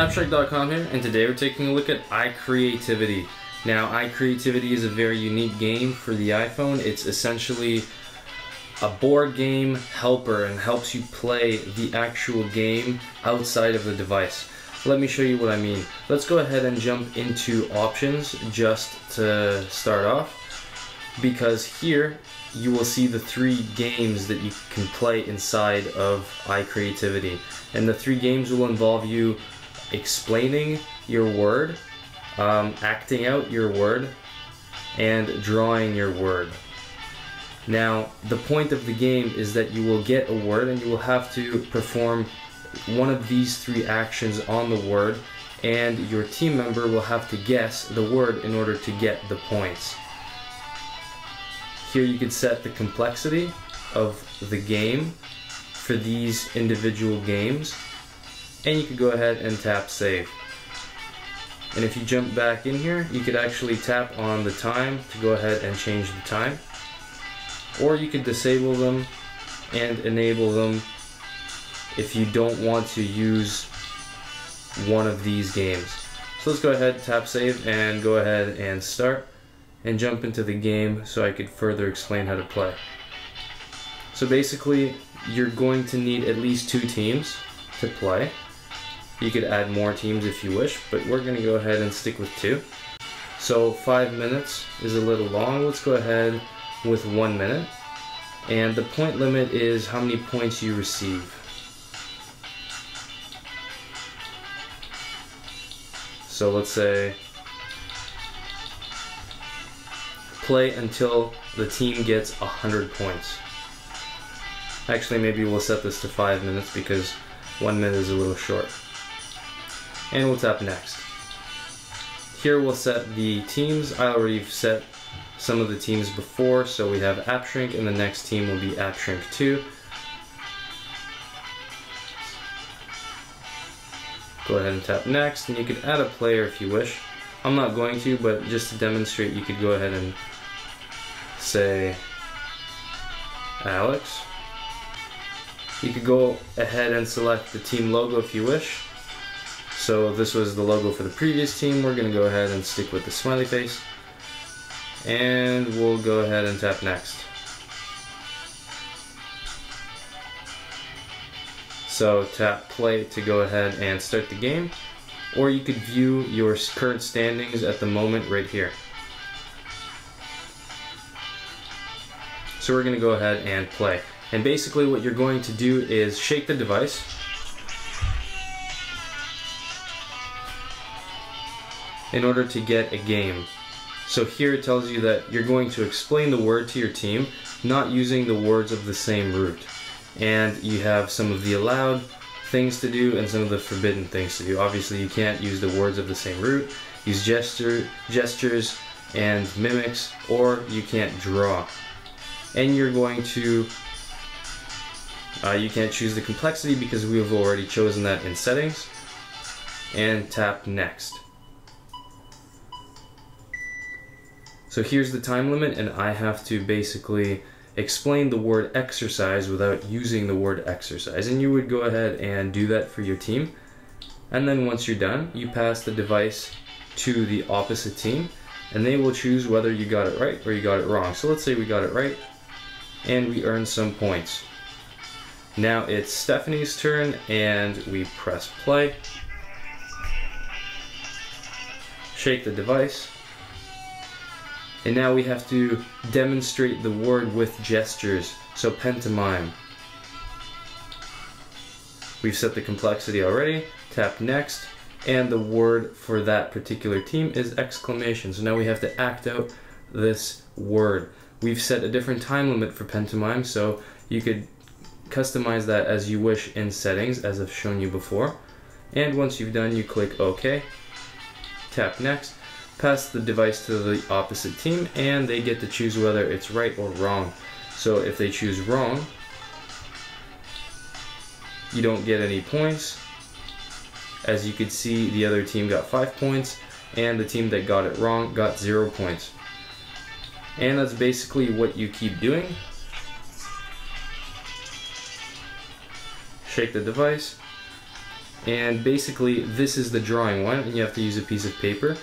appshrink.com here, and today we're taking a look at iCreativity. Now, iCreativity is a very unique game for the iPhone. It's essentially a board game helper and helps you play the actual game outside of the device. Let me show you what I mean. Let's go ahead and jump into options just to start off, because here you will see the 3 games that you can play inside of iCreativity. And the 3 games will involve you explaining your word, acting out your word, and drawing your word. Now, the point of the game is that you will get a word and you will have to perform one of these 3 actions on the word, and your team member will have to guess the word in order to get the points. Here you can set the complexity of the game for these individual games, and you could go ahead and tap save. And if you jump back in here, you could actually tap on the time to go ahead and change the time, or you could disable them and enable them if you don't want to use one of these games. So let's go ahead, tap save, and go ahead and start and jump into the game so I could further explain how to play. So basically, you're going to need at least 2 teams to play. You could add more teams if you wish, but we're going to go ahead and stick with 2. So 5 minutes is a little long. Let's go ahead with 1 minute. And the point limit is how many points you receive. So let's say play until the team gets 100 points. Actually, maybe we'll set this to 5 minutes because 1 minute is a little short. And we'll tap next. Here we'll set the teams. I already set some of the teams before, so we have appshrink, and the next team will be appshrink 2. Go ahead and tap next, and you could add a player if you wish. I'm not going to, but just to demonstrate, you could go ahead and say Alex. You could go ahead and select the team logo if you wish. So this was the logo for the previous team. We're going to go ahead and stick with the smiley face, and we'll go ahead and tap next. So tap play to go ahead and start the game, or you could view your current standings at the moment right here. So we're going to go ahead and play. And basically what you're going to do is shake the device, in order to get a game. So here it tells you that you're going to explain the word to your team, not using the words of the same root. And you have some of the allowed things to do and some of the forbidden things to do. Obviously you can't use the words of the same root, use gestures and mimics, or you can't draw. And you're going to, you can't choose the complexity because we have already chosen that in settings, and tap next. So here's the time limit, and I have to basically explain the word exercise without using the word exercise. And you would go ahead and do that for your team. And then once you're done, you pass the device to the opposite team, and they will choose whether you got it right or you got it wrong. So let's say we got it right, and we earned some points. Now it's Stephanie's turn, and we press play. Shake the device. And now we have to demonstrate the word with gestures, so pantomime. We've set the complexity already, tap next, and the word for that particular team is exclamation. So now we have to act out this word. We've set a different time limit for pantomime, so you could customize that as you wish in settings, as I've shown you before. And once you've done, you click OK, tap next, pass the device to the opposite team, and they get to choose whether it's right or wrong. So if they choose wrong, you don't get any points. As you can see, the other team got 5 points, and the team that got it wrong got 0 points. And that's basically what you keep doing. Shake the device, And basically this is the drawing one, and you have to use a piece of paper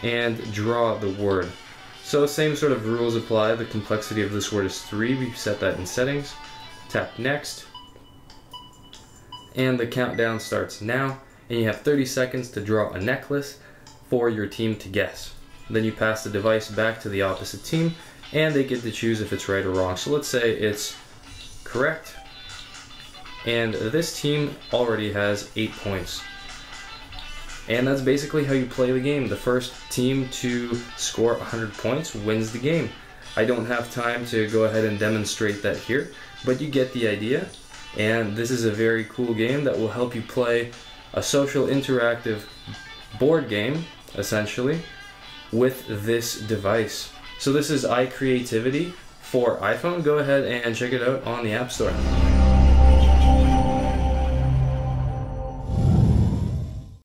and draw the word. So same sort of rules apply. The complexity of this word is 3. We set that in settings. Tap next. And the countdown starts now. And you have 30 seconds to draw a necklace for your team to guess. Then you pass the device back to the opposite team and they get to choose if it's right or wrong. So let's say it's correct. And this team already has 8 points. And that's basically how you play the game. The first team to score 100 points wins the game. I don't have time to go ahead and demonstrate that here, but you get the idea. And this is a very cool game that will help you play a social interactive board game, essentially, with this device. So this is iCreativity for iPhone. Go ahead and check it out on the App Store.